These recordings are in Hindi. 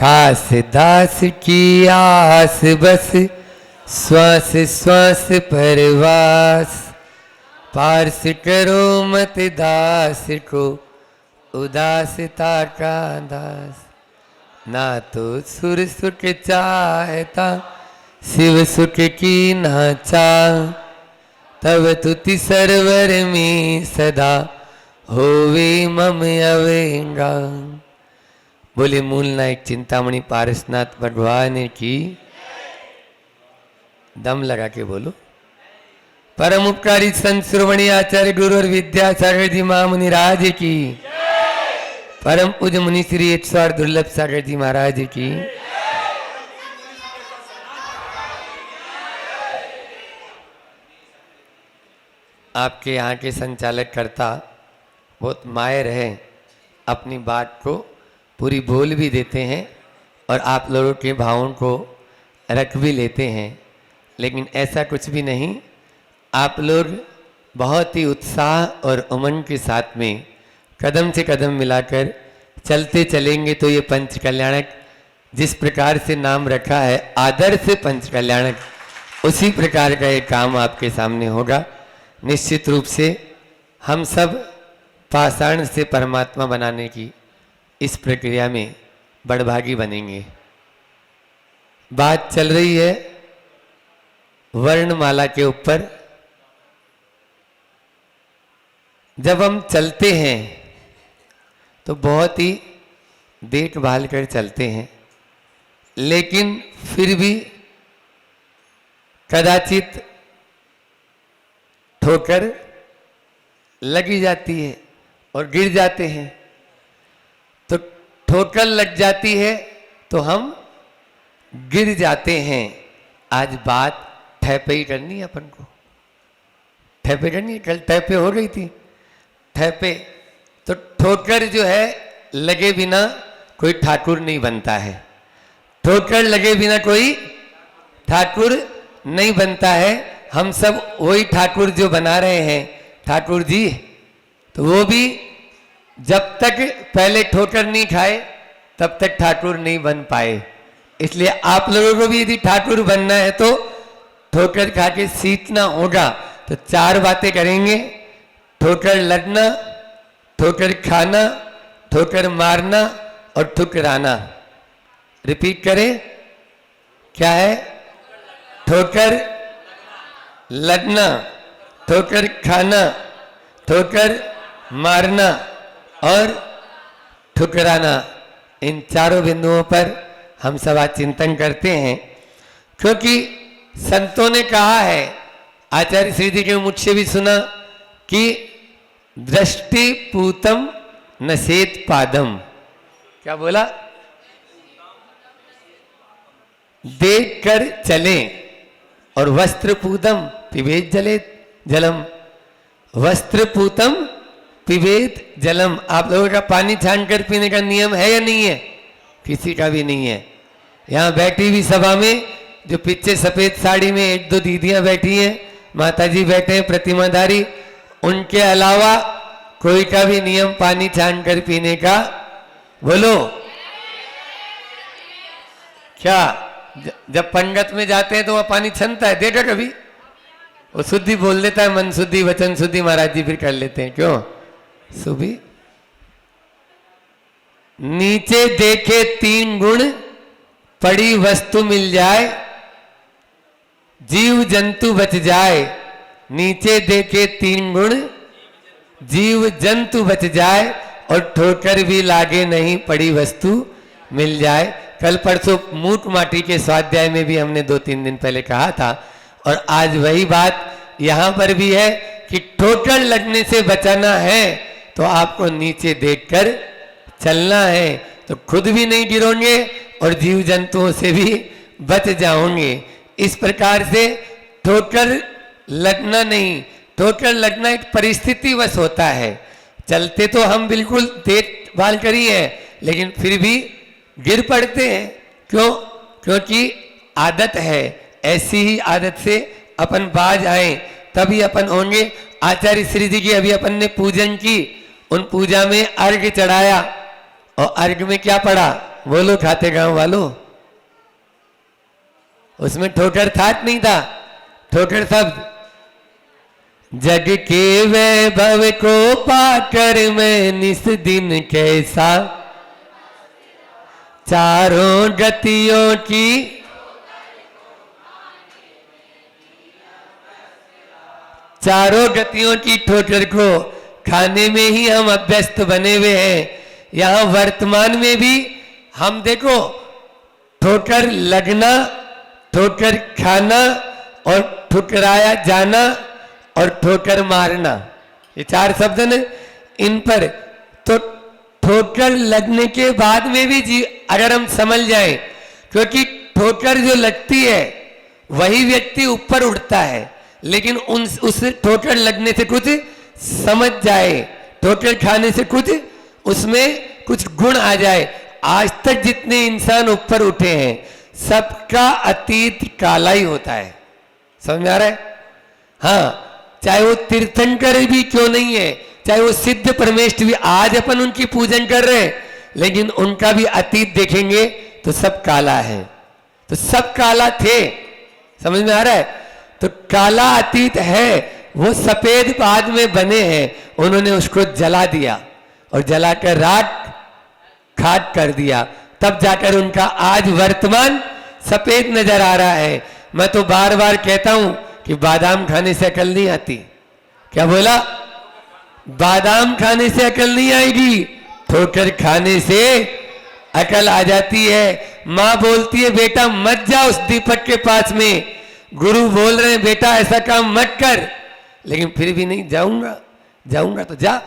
खास दास की आस बस श्वास श्वास परवास, पार्स करो मत दास को उदासता का दास। ना तो सुर सुख चाहता शिव सुख की ना चाह, तब तुति सरवर में सदा होवे मम अवेगा। बोले मूल नायक चिंतामणि पारसनाथ भगवान की। दम लगा के बोलो। परम उपकारी संत श्रोमणी आचार्य गुरु और विद्यासागर जी महामुनि राज की। परम पूज्य मुनि श्री 108 दुर्लभ सागर जी महाराज की। आपके यहाँ के संचालक कर्ता बहुत माहिर हैं, अपनी बात को पूरी बोल भी देते हैं और आप लोगों के भावों को रख भी लेते हैं, लेकिन ऐसा कुछ भी नहीं। आप लोग बहुत ही उत्साह और उमंग के साथ में कदम से कदम मिलाकर चलते चलेंगे तो ये पंच कल्याणक जिस प्रकार से नाम रखा है आदर्श पंच कल्याणक, उसी प्रकार का ये काम आपके सामने होगा। निश्चित रूप से हम सब पाषाण से परमात्मा बनाने की इस प्रक्रिया में बड़भागी बनेंगे। बात चल रही है वर्णमाला के ऊपर। जब हम चलते हैं तो बहुत ही देखभाल कर चलते हैं, लेकिन फिर भी कदाचित ठोकर लगी जाती है और गिर जाते हैं। तो ठोकर लग जाती है तो हम गिर जाते हैं। आज बात ठहपे ही करनी है अपन को, ठहपे करनी है। कल ठहपे हो गई थी, ठहपे। तो ठोकर जो है लगे बिना कोई ठाकुर नहीं बनता है, ठोकर लगे बिना कोई ठाकुर नहीं बनता है। हम सब वही ठाकुर जो बना रहे हैं ठाकुर जी, तो वो भी जब तक पहले ठोकर नहीं खाए तब तक ठाकुर नहीं बन पाए। इसलिए आप लोगों को भी यदि ठाकुर बनना है तो ठोकर खा के सीखना होगा। तो 4 बातें करेंगे: ठोकर लगना, ठोकर खाना, ठोकर मारना और ठुकराना। रिपीट करें, क्या है? ठोकर लगना, ठोकर खाना, ठोकर मारना और ठुकराना। इन चारों बिंदुओं पर हम सब आज चिंतन करते हैं, क्योंकि संतों ने कहा है, आचार्य श्री जी के मुझसे भी सुना कि दृष्टि पूतम नसेत पादम। क्या बोला? देख कर चलें और वस्त्र पूतम पिबेत जले जलम। वस्त्र पूतम पिबेत जलम। आप लोगों का पानी छान कर पीने का नियम है या नहीं है? किसी का भी नहीं है। यहाँ बैठी हुई सभा में जो पीछे सफेद साड़ी में 1-2 दीदियां बैठी हैं, माताजी बैठे हैं प्रतिमाधारी, उनके अलावा कोई का भी नियम पानी छान कर पीने का? बोलो। क्या जब पंगत में जाते हैं तो वह पानी छनता है? देखा कभी? वो शुद्धि बोल देता है, मन शुद्धि वचन शुद्धि महाराज जी फिर कर लेते हैं। क्यों? सुबी नीचे देखे 3 गुण, पड़ी वस्तु मिल जाए, जीव जंतु बच जाए। नीचे देखे 3 गुण, जीव जंतु बच जाए और ठोकर भी लागे नहीं, पड़ी वस्तु मिल जाए। कल परसों मूक माटी के स्वाध्याय में भी हमने 2-3 दिन पहले कहा था, और आज वही बात यहाँ पर भी है कि ठोकर लगने से बचाना है तो आपको नीचे देखकर चलना है, तो खुद भी नहीं गिरोगे और जीव जंतुओं से भी बच जाओगे। इस प्रकार से ठोकर लगना नहीं, ठोकर लगना एक परिस्थिति वश होता है। चलते तो हम बिल्कुल देखभाल करिए, लेकिन फिर भी गिर पड़ते हैं। क्यों? क्योंकि आदत है। ऐसी ही आदत से अपन बाज आए तभी अपन होंगे। आचार्य श्री जी की अभी अपन ने पूजन की, उन पूजा में अर्घ चढ़ाया और अर्घ में क्या पड़ा? बोलो खाते गांव वालों, उसमें ठोकर था कि नहीं था? ठोकर शब्द। जग के वैभव को पाकर मैं निस दिन कैसा, चारों गतियों की, चारों गतियों की ठोकर को खाने में ही हम अभ्यस्त बने हुए हैं। यहां वर्तमान में भी हम देखो, ठोकर लगना, ठोकर खाना और ठुकराया जाना और ठोकर मारना, ये चार शब्द न, इन पर तो ठोकर लगने के बाद में भी अगर हम समझ जाएं, क्योंकि ठोकर जो लगती है वही व्यक्ति ऊपर उठता है, लेकिन उस ठोकर लगने से कुछ समझ जाए, ठोकर खाने से कुछ उसमें कुछ गुण आ जाए। आज तक जितने इंसान ऊपर उठे हैं सबका अतीत काला ही होता है। समझ में आ रहा है? हाँ, चाहे वो तीर्थंकर भी क्यों नहीं है, चाहे वो सिद्ध परमेष्ठ भी, आज अपन उनकी पूजन कर रहे हैं, लेकिन उनका भी अतीत देखेंगे तो सब काला है, तो सब काला थे। समझ में आ रहा है? तो काला अतीत है, वो सफेद बाद में बने हैं, उन्होंने उसको जला दिया और जलाकर राख खाक कर दिया, तब जाकर उनका आज वर्तमान सफेद नजर आ रहा है। मैं तो बार बार कहता हूं कि बादाम खाने से अकल नहीं आती। क्या बोला? बादाम खाने से अकल नहीं आएगी, ठोकर खाने से अकल आ जाती है। मां बोलती है बेटा मत जा उस दीपक के पास में, गुरु बोल रहे हैं बेटा ऐसा काम मत कर, लेकिन फिर भी नहीं, जाऊंगा जाऊंगा तो जा।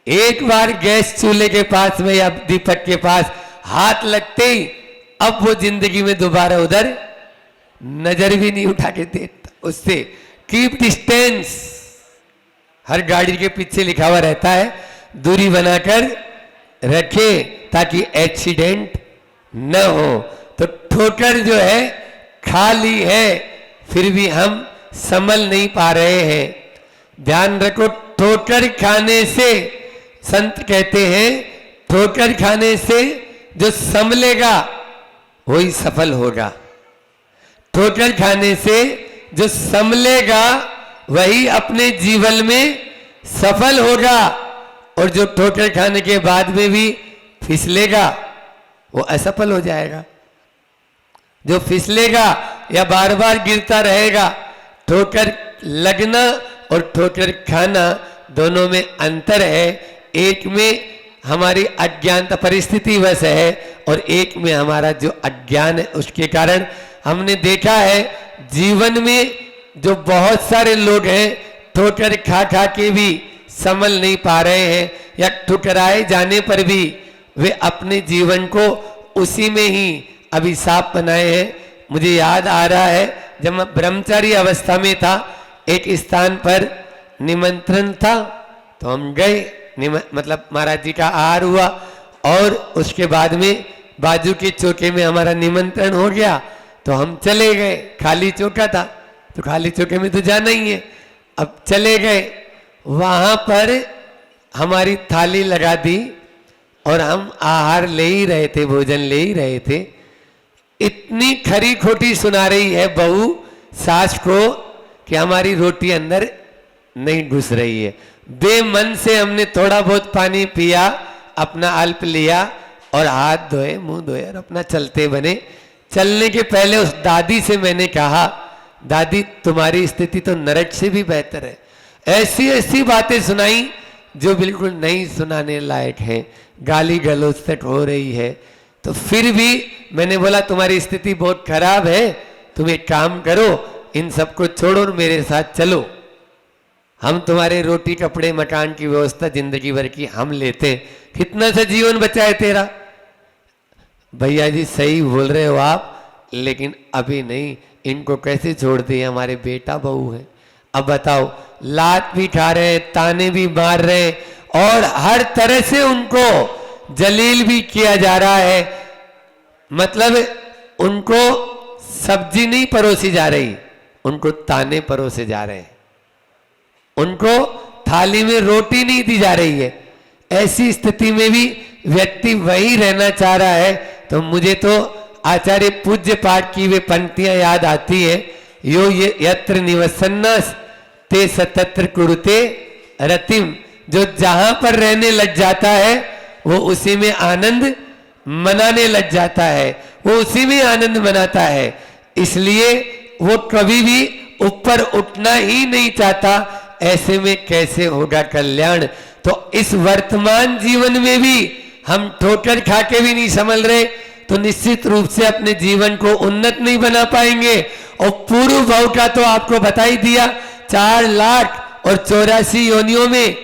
एक बार गैस चूल्हे के पास में या दीपक के पास हाथ लगते ही अब वो जिंदगी में दोबारा उधर नजर भी नहीं उठा के देता उससे। कीप डिस्टेंस, हर गाड़ी के पीछे लिखा हुआ रहता है, दूरी बनाकर रखे ताकि एक्सीडेंट न हो। तो ठोकर जो है खा ली है, फिर भी हम संभल नहीं पा रहे हैं। ध्यान रखो, ठोकर खाने से, संत कहते हैं ठोकर खाने से जो संभलेगा वही सफल होगा। ठोकर खाने से जो संभलेगा वही अपने जीवन में सफल होगा, और जो ठोकर खाने के बाद में भी फिसलेगा वो असफल हो जाएगा। जो फिसलेगा या बार बार गिरता रहेगा, ठोकर लगना और ठोकर खाना दोनों में अंतर है। एक में हमारी अज्ञानता परिस्थिति वश है और एक में हमारा जो अज्ञान है उसके कारण। हमने देखा है जीवन में जो बहुत सारे लोग हैं ठोकर खा खा के भी संभल नहीं पा रहे हैं, या ठुकराए जाने पर भी वे अपने जीवन को उसी में ही अभिशाप बनाए हैं। मुझे याद आ रहा है जब मैं ब्रह्मचारी अवस्था में था, एक स्थान पर निमंत्रण था तो हम गए, मतलब महाराज जी का आहार हुआ और उसके बाद में बाजू के चौके में हमारा निमंत्रण हो गया तो हम चले गए। खाली चौका था तो खाली चौके में तो जाना ही है। अब चले गए, वहां पर हमारी थाली लगा दी और हम आहार ले ही रहे थे, भोजन ले ही रहे थे। इतनी खरी खोटी सुना रही है बहू सास को कि हमारी रोटी अंदर नहीं घुस रही है। बेमन से हमने थोड़ा बहुत पानी पिया, अपना अल्प लिया और हाथ धोए, मुंह धोए और अपना चलते बने। चलने के पहले उस दादी से मैंने कहा, दादी तुम्हारी स्थिति तो नरक से भी बेहतर है। ऐसी ऐसी बातें सुनाई जो बिल्कुल नहीं सुनाने लायक है, गाली गलौज तक हो रही है। तो फिर भी मैंने बोला तुम्हारी स्थिति बहुत खराब है, तुम एक काम करो, इन सबको छोड़ो और मेरे साथ चलो, हम तुम्हारे रोटी कपड़े मकान की व्यवस्था जिंदगी भर की हम लेते, कितना सा जीवन बचाए तेरा। भैया जी सही बोल रहे हो आप, लेकिन अभी नहीं, इनको कैसे छोड़ दिए, हमारे बेटा बहू है। अब बताओ, लात भी खा रहे हैं, ताने भी मार रहे हैं और हर तरह से उनको जलील भी किया जा रहा है। मतलब उनको सब्जी नहीं परोसी जा रही, उनको ताने परोसे जा रहे हैं, उनको थाली में रोटी नहीं दी जा रही है। ऐसी स्थिति में भी व्यक्ति वही रहना चाह रहा है, तो मुझे तो आचार्य पूज्य पाठ की वे पंक्तियां याद आती है, यो ये यत्र निवसन्नस ते सतत्र कुरुते रतिम। जो जहां पर रहने लग जाता है वो उसी में आनंद मनाने लग जाता है, वो उसी में आनंद मनाता है। इसलिए वो कभी भी ऊपर उठना ही नहीं चाहता। ऐसे में कैसे होगा कल्याण? तो इस वर्तमान जीवन में भी हम ठोकर खा के भी नहीं संभल रहे, तो निश्चित रूप से अपने जीवन को उन्नत नहीं बना पाएंगे। और पूर्व भाव का तो आपको बता ही दिया, 4,84,000 योनियों में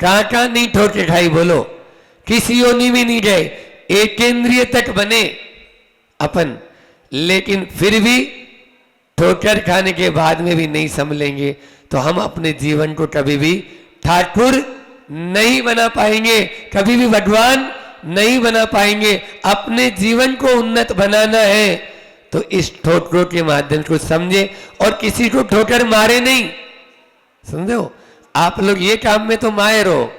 कहां नहीं ठोकर खाई, बोलो किस योनि में नहीं गए, एकेंद्रिय तक बने अपन, लेकिन फिर भी ठोकर खाने के बाद में भी नहीं संभलेंगे, तो हम अपने जीवन को कभी भी ठाकुर नहीं बना पाएंगे, कभी भी भगवान नहीं बना पाएंगे। अपने जीवन को उन्नत बनाना है तो इस ठोकरों के माध्यम को समझे, और किसी को ठोकर मारे नहीं, समझो। आप लोग ये काम में तो माहिर हो,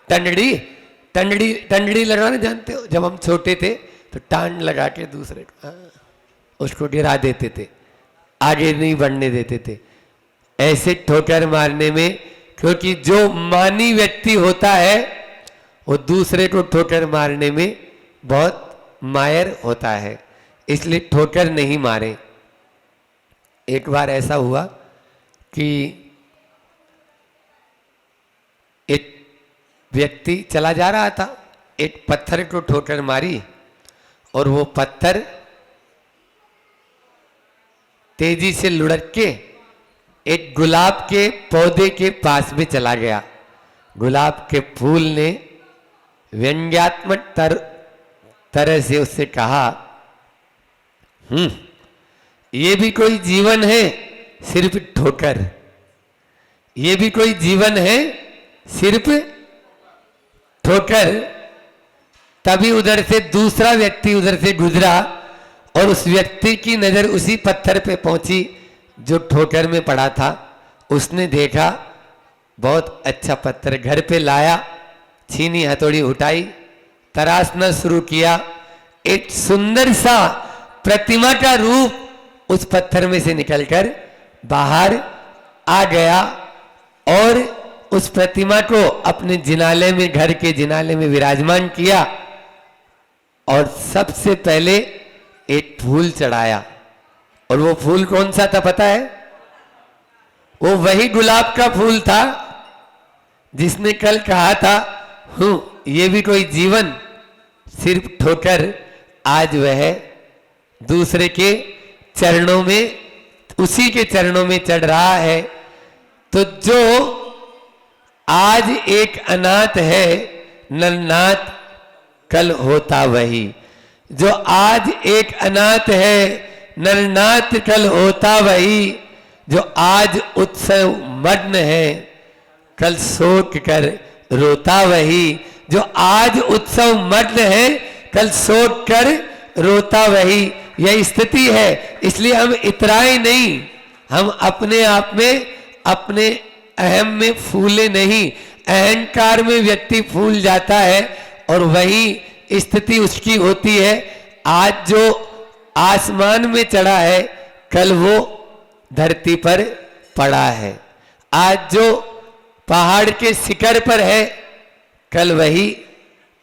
टंडड़ी लगाना जानते हो? जब हम छोटे थे तो टांड लगा के दूसरे को उसको गिरा देते थे, आगे नहीं बढ़ने देते थे। ऐसे ठोकर मारने में, क्योंकि जो मानी व्यक्ति होता है वो दूसरे को ठोकर मारने में बहुत माहिर होता है, इसलिए ठोकर नहीं मारे। एक बार ऐसा हुआ कि एक व्यक्ति चला जा रहा था, एक पत्थर को ठोकर मारी और वो पत्थर तेजी से लुढ़क के एक गुलाब के पौधे के पास में चला गया। गुलाब के फूल ने व्यंग्यात्मक तरह से उससे कहा, ये भी कोई जीवन है सिर्फ ठोकर, ये भी कोई जीवन है सिर्फ ठोकर। तभी उधर से दूसरा व्यक्ति उधर से गुजरा और उस व्यक्ति की नजर उसी पत्थर पे पहुंची जो ठोकर में पड़ा था। उसने देखा बहुत अच्छा पत्थर, घर पे लाया, छीनी हथौड़ी उठाई, तराशना शुरू किया। एक सुंदर सा प्रतिमा का रूप उस पत्थर में से निकलकर बाहर आ गया और उस प्रतिमा को अपने जिनाले में, घर के जिनाले में विराजमान किया और सबसे पहले एक फूल चढ़ाया। और वो फूल कौन सा था पता है? वो वही गुलाब का फूल था जिसने कल कहा था, ये भी कोई जीवन सिर्फ ठोकर। आज वह दूसरे के चरणों में, उसी के चरणों में चढ़ रहा है। तो जो आज एक अनाथ है, नरनाथ कल होता वही। जो आज एक अनाथ है, नरनाथ कल होता वही। जो आज उत्सव मग्न है, कल शोक कर रोता वही। जो आज उत्सव मग्न है, कल शोक कर रोता वही। यह स्थिति है। इसलिए हम इतराए नहीं, हम अपने आप में, अपने अहम में फूले नहीं। अहंकार में व्यक्ति फूल जाता है और वही स्थिति उसकी होती है। आज जो आसमान में चढ़ा है, कल वो धरती पर पड़ा है। आज जो पहाड़ के शिखर पर है, कल वही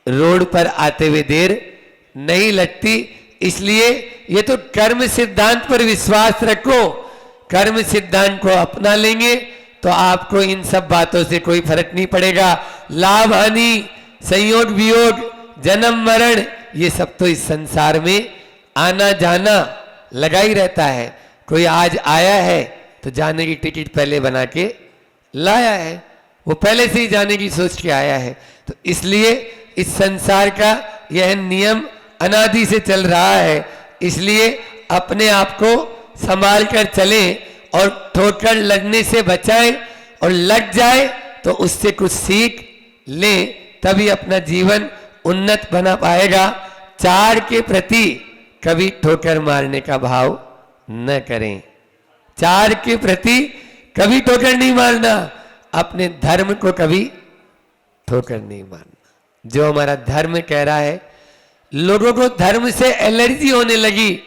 रोड पर आते हुए देर नहीं लगती। इसलिए ये तो कर्म सिद्धांत पर विश्वास रखो। कर्म सिद्धांत को अपना लेंगे तो आपको इन सब बातों से कोई फर्क नहीं पड़ेगा। लाभ हानि, संयोग वियोग, जन्म मरण, ये सब तो इस संसार में आना जाना लगा ही रहता है। कोई आज आया है तो जाने की टिकट पहले बना के लाया है, वो पहले से ही जाने की सोच के आया है। तो इसलिए इस संसार का यह नियम अनादि से चल रहा है। इसलिए अपने आप को संभाल कर चलें और ठोकर लगने से बचाएं, और लग जाए तो उससे कुछ सीख लें, तभी अपना जीवन उन्नत बना पाएगा। चार के प्रति कभी ठोकर मारने का भाव न करें। चार के प्रति कभी ठोकर नहीं मारना, अपने धर्म को कभी ठोकर नहीं मारना। जो हमारा धर्म कह रहा है। लोगों को धर्म से एलर्जी होने लगी,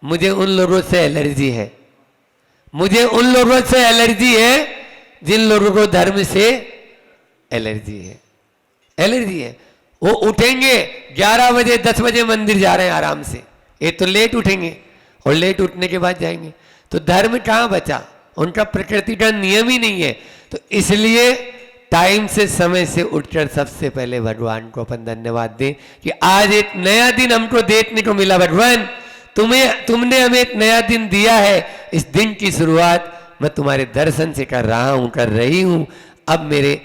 मुझे उन लोगों से एलर्जी है। मुझे उन लोगों से एलर्जी है जिन लोगों को धर्म से एलर्जी है। एलर्जी है, वो उठेंगे 11 बजे 10 बजे मंदिर जा रहे हैं आराम से, ये तो लेट उठेंगे और लेट उठने के बाद जाएंगे, तो धर्म कहाँ बचा? उनका प्रकृति का नियम ही नहीं है। तो इसलिए टाइम से समय से उठकर सबसे पहले भगवान को अपन धन्यवाद दें कि आज एक नया दिन हमको देखने को मिला। भगवान तुमने हमें एक नया दिन दिया है, इस दिन की शुरुआत मैं तुम्हारे दर्शन से कर रहा हूं, कर रही हूं। अब मेरे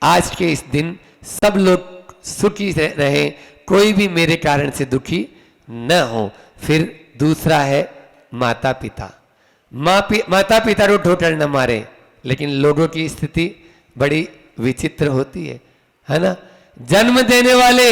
आज के इस दिन सब लोग सुखी रहे, कोई भी मेरे कारण से दुखी न हो। फिर दूसरा है माता पिता। माता पिता को ठोकर न मारे, लेकिन लोगों की स्थिति बड़ी विचित्र होती है ना। जन्म देने वाले,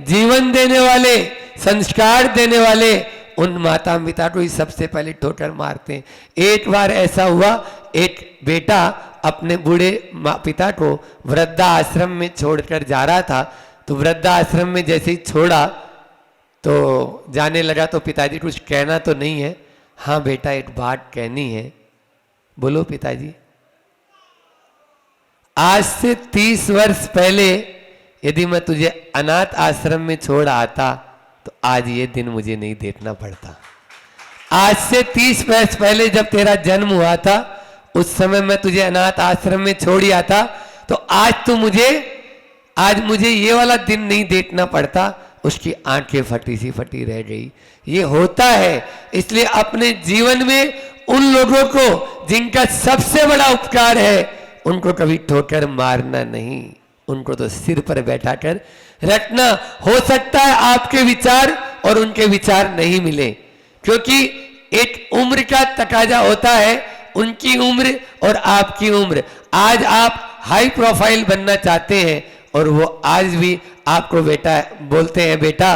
जीवन देने वाले, संस्कार देने वाले उन माता पिता को ही सबसे पहले ठोकर मारते हैं। एक बार ऐसा हुआ, एक बेटा अपने बूढ़े पिता को वृद्धा आश्रम में छोड़कर जा रहा था, तो वृद्धा आश्रम में जैसे ही छोड़ा तो जाने लगा, तो पिताजी कुछ कहना तो नहीं है? हाँ बेटा एक बात कहनी है। बोलो पिताजी। आज से 30 वर्ष पहले यदि मैं तुझे अनाथ आश्रम में छोड़ आता तो आज ये दिन मुझे नहीं देखना पड़ता। आज से 30 वर्ष पहले जब तेरा जन्म हुआ था, उस समय मैं तुझे अनाथ आश्रम में छोड़ आता, तो आज मुझे ये वाला दिन नहीं देखना पड़ता। उसकी आंखें फटी सी फटी रह गई। ये होता है, इसलिए अपने जीवन में उन लोगों को जिनका सबसे बड़ा उपकार है उनको कभी ठोकर मारना नहीं, उनको तो सिर पर बैठा कर रखना। हो सकता है आपके विचार और उनके विचार नहीं मिले, क्योंकि एक उम्र का तकाजा होता है, उनकी उम्र और आपकी उम्र। आज आप हाई प्रोफाइल बनना चाहते हैं और वो आज भी आपको बेटा बोलते हैं, बेटा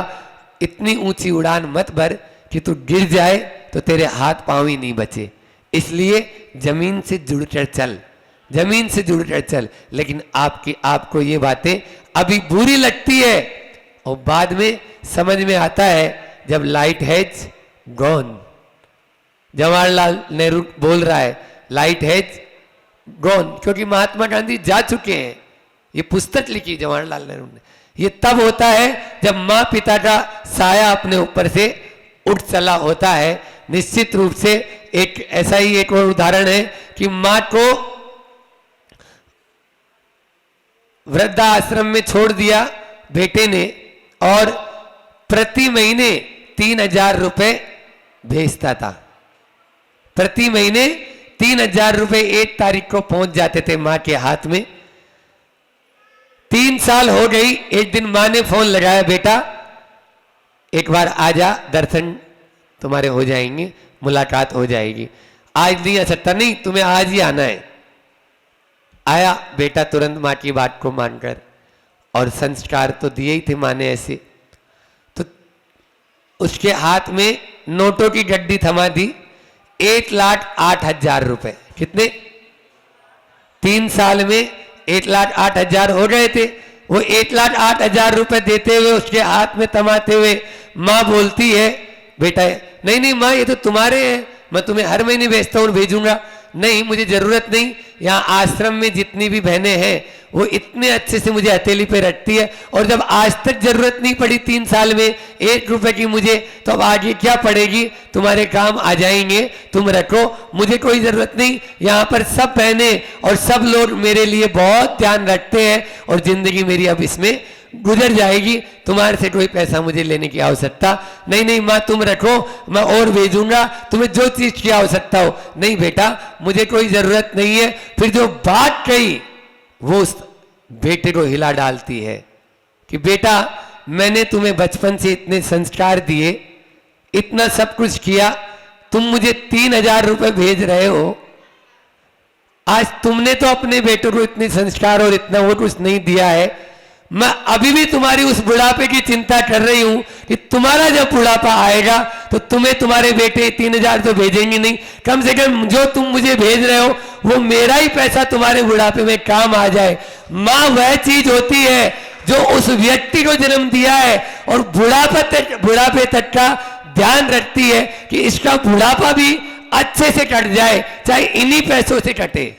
इतनी ऊंची उड़ान मत भर कि तू गिर जाए तो तेरे हाथ पांव ही नहीं बचे। इसलिए जमीन से जुड़कर चल, जमीन से जुड़कर चल। लेकिन आपको ये बातें अभी बुरी लगती है और बाद में समझ में आता है जब light has gone. Jawaharlal Nehru बोल रहा है लाइट हैज गॉन, क्योंकि महात्मा गांधी जा चुके हैं। ये पुस्तक लिखी जवाहरलाल नेहरू ने। ये तब होता है जब माँ पिता का साया अपने ऊपर से उठ चला होता है। निश्चित रूप से एक ऐसा ही एक और उदाहरण है कि माँ को वृद्धा आश्रम में छोड़ दिया बेटे ने, और प्रति महीने 3000 रुपए भेजता था। प्रति महीने 3000 रुपए 1 तारीख को पहुंच जाते थे मां के हाथ में। 3 साल हो गई। एक दिन मां ने फोन लगाया, बेटा एक बार आजा, दर्शन तुम्हारे हो जाएंगे, मुलाकात हो जाएगी। आज नहीं आ सकता? नहीं, तुम्हें आज ही आना है। आया बेटा तुरंत मां की बात को मानकर, और संस्कार तो दिए ही थे मां ने ऐसे। तो उसके हाथ में नोटों की गड्डी थमा दी, 1,08,000 रुपए। कितने? 3 साल में 1,08,000 हो गए थे। वो 1,08,000 रुपए देते हुए, उसके हाथ में थमाते हुए मां बोलती है, बेटा नहीं नहीं मां, ये तो तुम्हारे हैं, मैं तुम्हें हर महीने भेजता हूं, भेजूंगा। नहीं, मुझे जरूरत नहीं। यहाँ आश्रम में जितनी भी बहनें हैं वो इतने अच्छे से मुझे हथेली पे रखती है, और जब आज तक जरूरत नहीं पड़ी 3 साल में 1 रुपए की मुझे, तो अब आगे क्या पड़ेगी? तुम्हारे काम आ जाएंगे, तुम रखो, मुझे कोई जरूरत नहीं। यहाँ पर सब बहनें और सब लोग मेरे लिए बहुत ध्यान रखते हैं, और जिंदगी मेरी अब इसमें गुजर जाएगी। तुम्हारे से कोई पैसा मुझे लेने की आवश्यकता नहीं। नहीं माँ तुम रखो, मैं और भेजूंगा, तुम्हें जो चीज की आवश्यकता हो। नहीं बेटा मुझे कोई जरूरत नहीं है। फिर जो बात कही वो उस बेटे को हिला डालती है कि बेटा मैंने तुम्हें बचपन से इतने संस्कार दिए, इतना सब कुछ किया, तुम मुझे 3,000 रुपए भेज रहे हो। आज तुमने तो अपने बेटों को इतने संस्कार और इतना वो कुछ नहीं दिया है। मैं अभी भी तुम्हारी उस बुढ़ापे की चिंता कर रही हूं कि तुम्हारा जब बुढ़ापा आएगा तो तुम्हें तुम्हारे बेटे 3,000 तो भेजेंगे नहीं, कम से कम जो तुम मुझे भेज रहे हो वो मेरा ही पैसा तुम्हारे बुढ़ापे में काम आ जाए। माँ वह चीज होती है जो उस व्यक्ति को जन्म दिया है और बुढ़ापे तक का ध्यान रखती है कि इसका बुढ़ापा भी अच्छे से कट जाए, चाहे इन्हीं पैसों से कटे,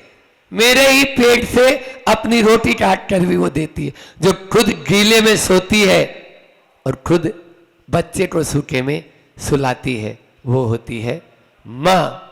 मेरे ही पेट से अपनी रोटी काट कर भी वो देती है। जो खुद गीले में सोती है और खुद बच्चे को सूखे में सुलाती है, वो होती है माँ।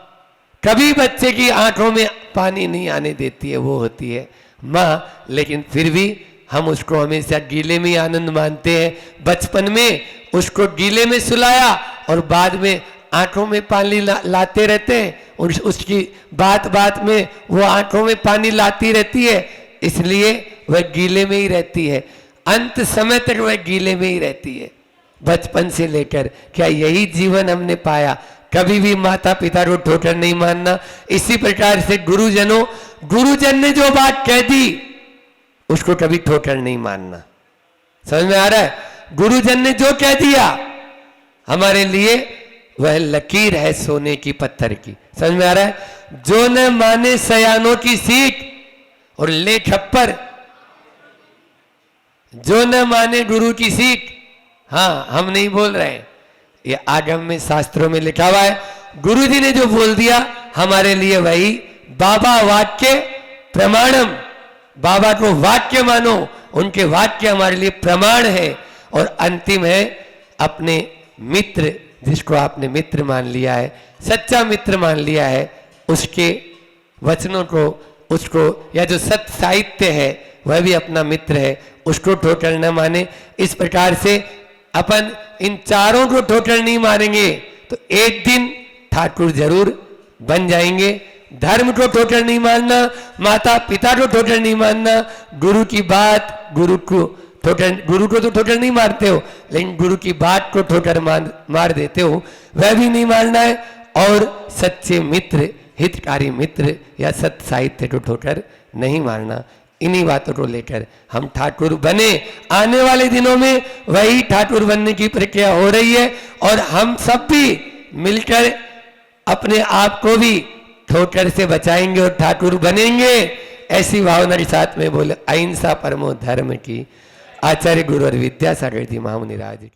कभी बच्चे की आंखों में पानी नहीं आने देती है, वो होती है माँ। लेकिन फिर भी हम उसको हमेशा गीले में आनंद मानते हैं। बचपन में उसको गीले में सुलाया और बाद में आंखों में पानी लाते रहते हैं। उसकी बात बात में वो आंखों में पानी लाती रहती है, इसलिए वह गीले में ही रहती है। अंत समय तक वह गीले में ही रहती है, बचपन से लेकर। क्या यही जीवन हमने पाया? कभी भी माता पिता को ठोकर नहीं मानना। इसी प्रकार से गुरुजन ने जो बात कह दी उसको कभी ठोकर नहीं मानना। समझ में आ रहा है? गुरुजन ने जो कह दिया हमारे लिए वह लकीर है सोने की पत्थर की। समझ में आ रहा है? जो न माने सयानों की सीख और ले छप्पर, जो न माने गुरु की सीख। हाँ, हम नहीं बोल रहे हैं, ये आगम में शास्त्रों में लिखा हुआ है। गुरु जी ने जो बोल दिया हमारे लिए वही बाबा वाक्य प्रमाणम। बाबा को वाक्य मानो, उनके वाक्य हमारे लिए प्रमाण है। और अंतिम है अपने मित्र, जिसको आपने मित्र मान लिया है, सच्चा मित्र मान लिया है, उसके वचनों को, उसको, या जो सत्य साहित्य है वह भी अपना मित्र है, उसको ठोकर न माने। इस प्रकार से अपन इन चारों को ठोकर नहीं मारेंगे तो एक दिन ठाकुर जरूर बन जाएंगे। धर्म को ठोकर नहीं मानना, माता पिता को ठोकर नहीं मानना, गुरु की बात, गुरु को तो ठोकर नहीं मारते हो, लेकिन गुरु की बात को ठोकर मार देते हो, वह भी नहीं मानना है। और सच्चे मित्र, हितकारी मित्र या सत्य साहित्य को ठोकर नहीं मारना। इन्हीं बातों को लेकर हम ठाकुर बने। आने वाले दिनों में वही ठाकुर बनने की प्रक्रिया हो रही है और हम सब भी मिलकर अपने आप को भी ठोकर से बचाएंगे और ठाकुर बनेंगे। ऐसी भावना के साथ में बोले अहिंसा परमो धर्म की। आचार्य गुरु और विद्यासागर जी महामुनि राज की।